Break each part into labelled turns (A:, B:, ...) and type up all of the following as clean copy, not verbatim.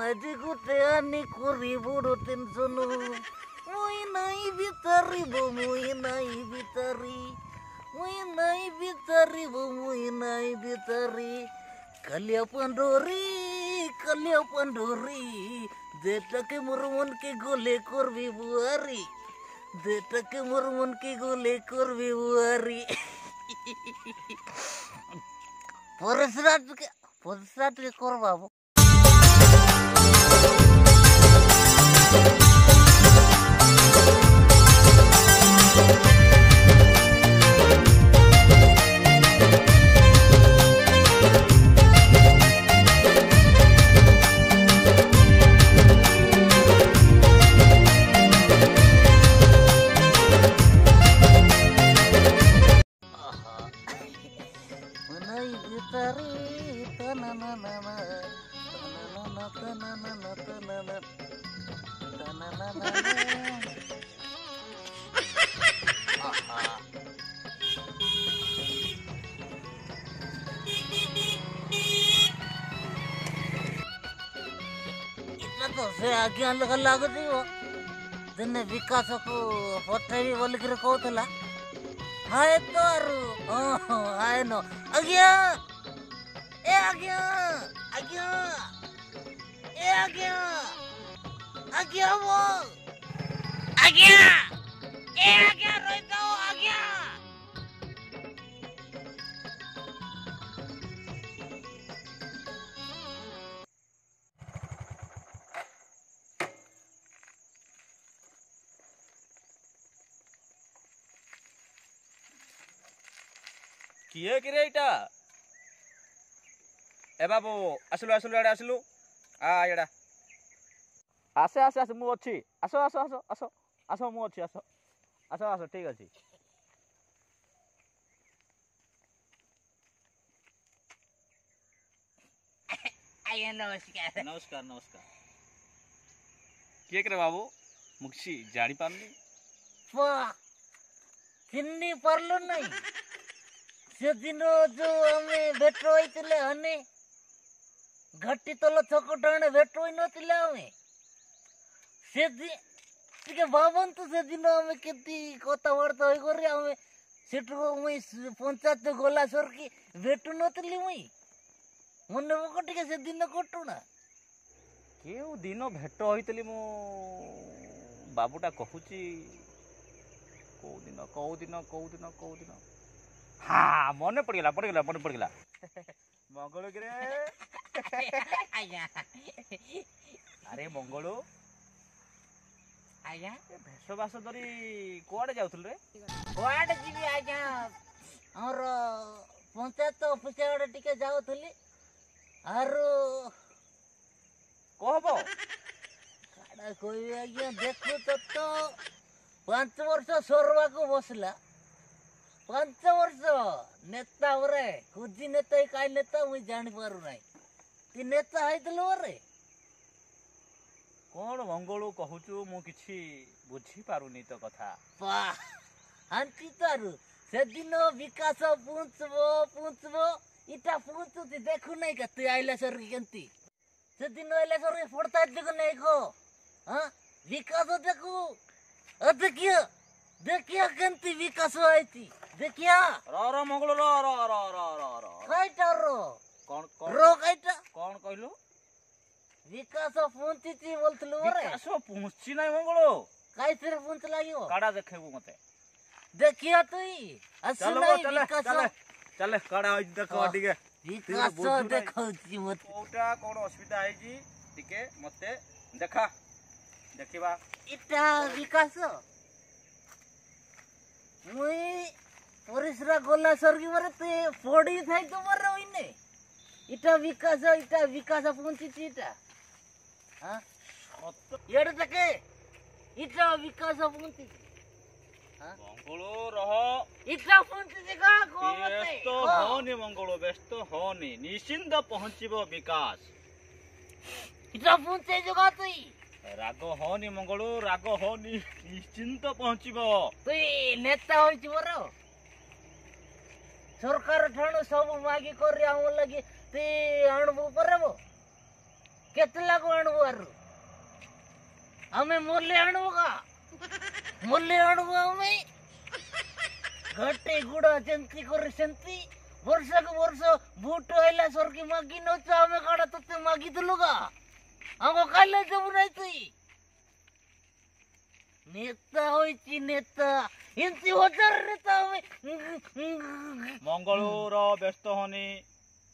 A: माझी कुठे आणि कुरी बुडो टेन्शन मुई नाही भितरी बो मुई नाही भितरी मुई नाही भितरी बो मुई नाही भितरी कल्या पंडोरी देटके मुरमन के गोले करबी बुआरी देटके मुरमन के गोले करबी बुआरी परिसराट के कर बाबू से आज्ञा लगती हो दिन विकास को पठेबी बोलिक कहला हाय तो हाय नो आज्ञा ए आज्ञा आज्ञा ए आज्ञा आज्ञा वो आज्ञा ए आज्ञा रोई दो आज्ञा
B: किए किरे इटा ए बाबू आसलु आसलु एडे आसलु आ एडा आसे आसे आसे मु अछि आसो आसो आसो आसो आसो मु अछि आसो आसो आसो ठीक अछि
A: आया नमस्कार
B: नमस्कार नमस्कार किए करे बाबू मुक्सी जानी पारनी
A: चिन्नी परलो नहीं से दिन जो हमें भेट होइतिले हने घट्टी तल छक टाणे भेट होई नतिले हमें से टिके बाबन तो से दिन हमें केती कथा वार्ता होई करे हमें सेठो मुई पंचायत गोला सर की भेटु नतिली मुई मने बको टिके से दिन कटु ना
B: केउ दिन भेट होइतली मु बाबूटा कहूची कौ दिन हाँ मन पड़गला मंगल गिरे अरे मंगल
A: आज्ञा
B: भेष बास धरी कुआड़े जाउथुल रे
A: कुआड़े जीवी आज्ञा हमर पंचायत ऑफिस आड़े टिके जाउथुली आरो
B: कहबो
A: काडा कोई आज्ञा देखो तो 5 वर्ष सोरवा को बसला 5 वर्ष नेता रे कुजी नेता काय नेता मुई जानि पारु नाही ती नेता हैतलो रे
B: कोन मंगलू कहूचु मु किछि बुझी पारुनी तो कथा
A: पा आंटी तारु से दिन विकास पूंचबो इटा पूंचु ती देखु नाही का तू आइला सर केंती से दिन आइला सर पड़ता देखो नहीं को हां विकास देखो देखिया केंती विकास आईती देखिया
B: रो मंगल रो
A: काइटा रो
B: कौन
A: रो काइटा
B: कौन कहलु
A: विकास पहुंचीती बोलतलु रे
B: विकास पहुंची नाही मंगल
A: काई फिर पहुंच लागियो
B: काडा देखेबु मते
A: देखिया तुई
B: चल
A: विकास
B: चल काडा होई देखो टिके
A: विकास देखौची मते
B: कोटा कोन असुविधा है जी टिके मते देखा देखिबा
A: इटा विकास मुई परिसरा गोला सरगी मरे ते पड़ी थाई तो मरे होइने इटा विकास पहुंची इटा हां येड तके इटा विकास पहुंची हां
B: मंगलो रह
A: इटा पहुंची जगह को मते
B: व्यस्त होनी मंगलो व्यस्त होनी निश्चिंत पहुंचीबो विकास
A: इटा पहुंचे जगह तुई
B: राग होनी मंगलो राग होनी निश्चिंत पहुंचीबो
A: तुई नेता होइची बरो सरकार ठाणु सब मागी कर हम लगी ते आणबो परबो केते लागो आणबो आरु हमें मूल्य आणबो का मूल्य आणबो हमें घटे गुड़ा जंती कर सेंती वर्ष को वर्ष बूट आइला सरकी मागी नोचा हमें काड़ा तते मागी दलुगा हमको काले जब नहीं थी नेता होइची नेता इंती हजार नेता हमें
B: मंगलूर व्यस्त होनी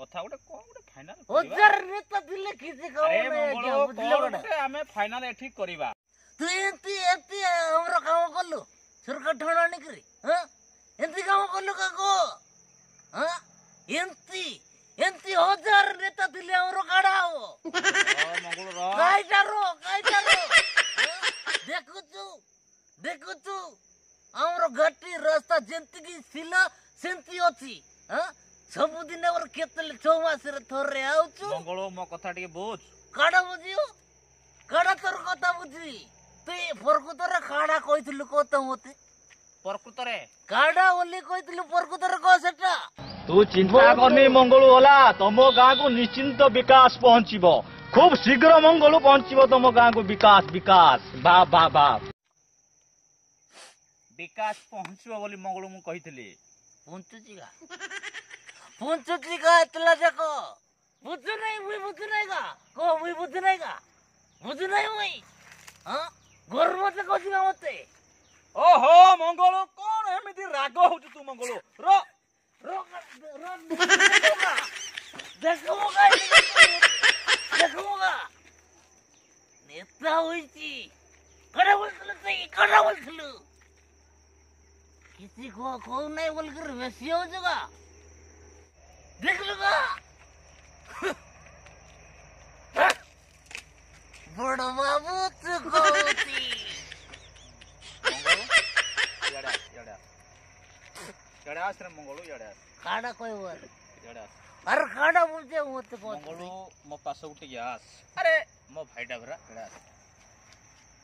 B: कथा गोटे कोन गोटे फाइनल
A: हजार नेता दिले किसी का
B: अरे
A: नहीं क्या
B: मंगलू
A: बुझलो
B: कोन
A: बड़ा
B: गोटे हमें फाइनल एठी करबा
A: तू एंती एंती हमरो काम करलु सरकार ठोना निकरी हां एंती काम करलु का को हां एंती एंती हजार नेता दिले हमरो काढाओ
B: मंगलूर
A: काय जारो देखु तू हमरो घाटी रास्ता जेंती की सिला सेंती अछि हां सब दिन और केतले 6 मास रे थोरे आउछु
B: मंगलू मो कथा टिके बुझ
A: काढा बुझियो काढा तोर कथा बुझी तू प्रकृतरे काढा कहितलु कोत मते
B: प्रकृतरे
A: काढा ओली कहितलु प्रकृतरे को सेटा
B: तू चिंता करनी मंगलू होला तुम गाँ को निश्चिंत विकास पहुंचीब खूब शीघ्र मंगलू पहुंचीब तुम गाँ को विकास विकास बाप बाप बाप विकास पहुंचीब बोली मंगलू मु कहितली
A: पुंचुची का इतला जाको बुझु नहीं का को मुई बुझु नहीं का बुझु नहीं मुई हां घर मते कोजिगा मते
B: ओहो मंगलू कोन एमिति राग होउ तू मंगलू रो
A: देखूंगा नेता होइची कड़ा बोलथलु किसी को नहीं बोलकर वैसी हो जाएगा देख लूंगा बड़ा बाबू तू कोती
B: यड़ा आश्रम मंगलू यड़ा
A: काड़ा कोई वर
B: यड़ा
A: अरे काड़ा बोलते मत को
B: मंगलू मो पास उठी गयास अरे मो भाईटा भरा यड़ा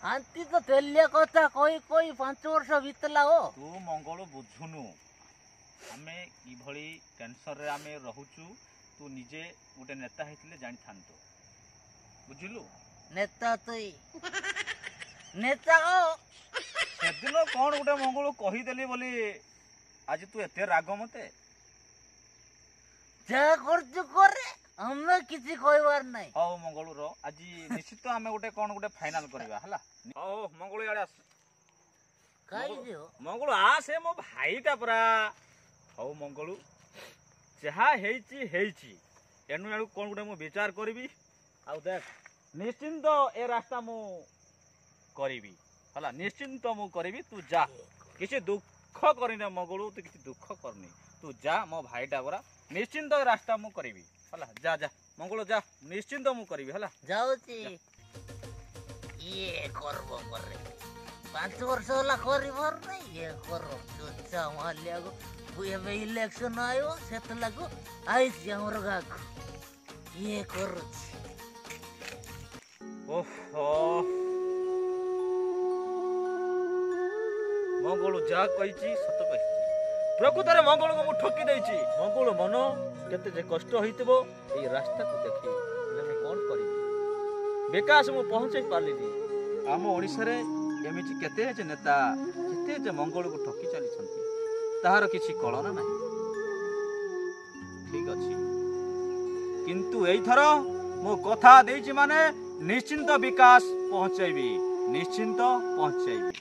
A: आंटी तो तेलिया कथा कोई 5 वर्ष बीतला हो
B: तू मंगलू बुझुनु हमें ई भली टेंशन रे हमें रहूचु तू निजे गोटे नेता हेतिले जानि थांतो बुझिलु
A: नेता नेता हो
B: सेदिन कोन गोटे मंगलू कहि देली बोली आज तू एते राग मते
A: जा करछु करे हमें किसी कहबार नहीं
B: हौ मंगलू रो आज निश्चित हमें गोटे कोन गोटे फाइनल करबा हला ओ मंगलू याडे आस
A: काई दियो
B: मंगलू आ से मो भाईटा परा हौ मंगलू जहा हेइची एनु एनु कोन गोटे मो विचार करबी आ देख निश्चिंत ए रास्ता मु करबी हला निश्चिंत मु करबी तू जा किसी दुख करनी मंगलू तू किसी दुख करनी तू जा मो भाईटा परा निश्चिंत रास्ता मु करबी हला जा जा मंगलू जा निश्चिंत मु करबी हला
A: जाउची ये करबो करे 5 वर्ष होला करिबर नहीं ये करो चुचा मालिया गो बुए में इलेक्शन आयो सेत लागो आइस हमर गाक ये करो
B: ओहो मंगलू जा कहिची सत कहिची प्रकृतरे मंगलू को मु ठकी देइची मंगलू मन केते जे कष्ट होइतबो ए रास्ता को देखि मैं कोन करी विकास मु पहुंचै पालिनी आम ओडिसा रे एमिति केते जे नेता केते जे मंगलू को ठकी चली छंती ताहार किछि कळना नाही ठीक अछि किंतु एई थरो मु कथा देइची माने निश्चिंत विकास पहुंचैबी निश्चिंत पहुंचैबी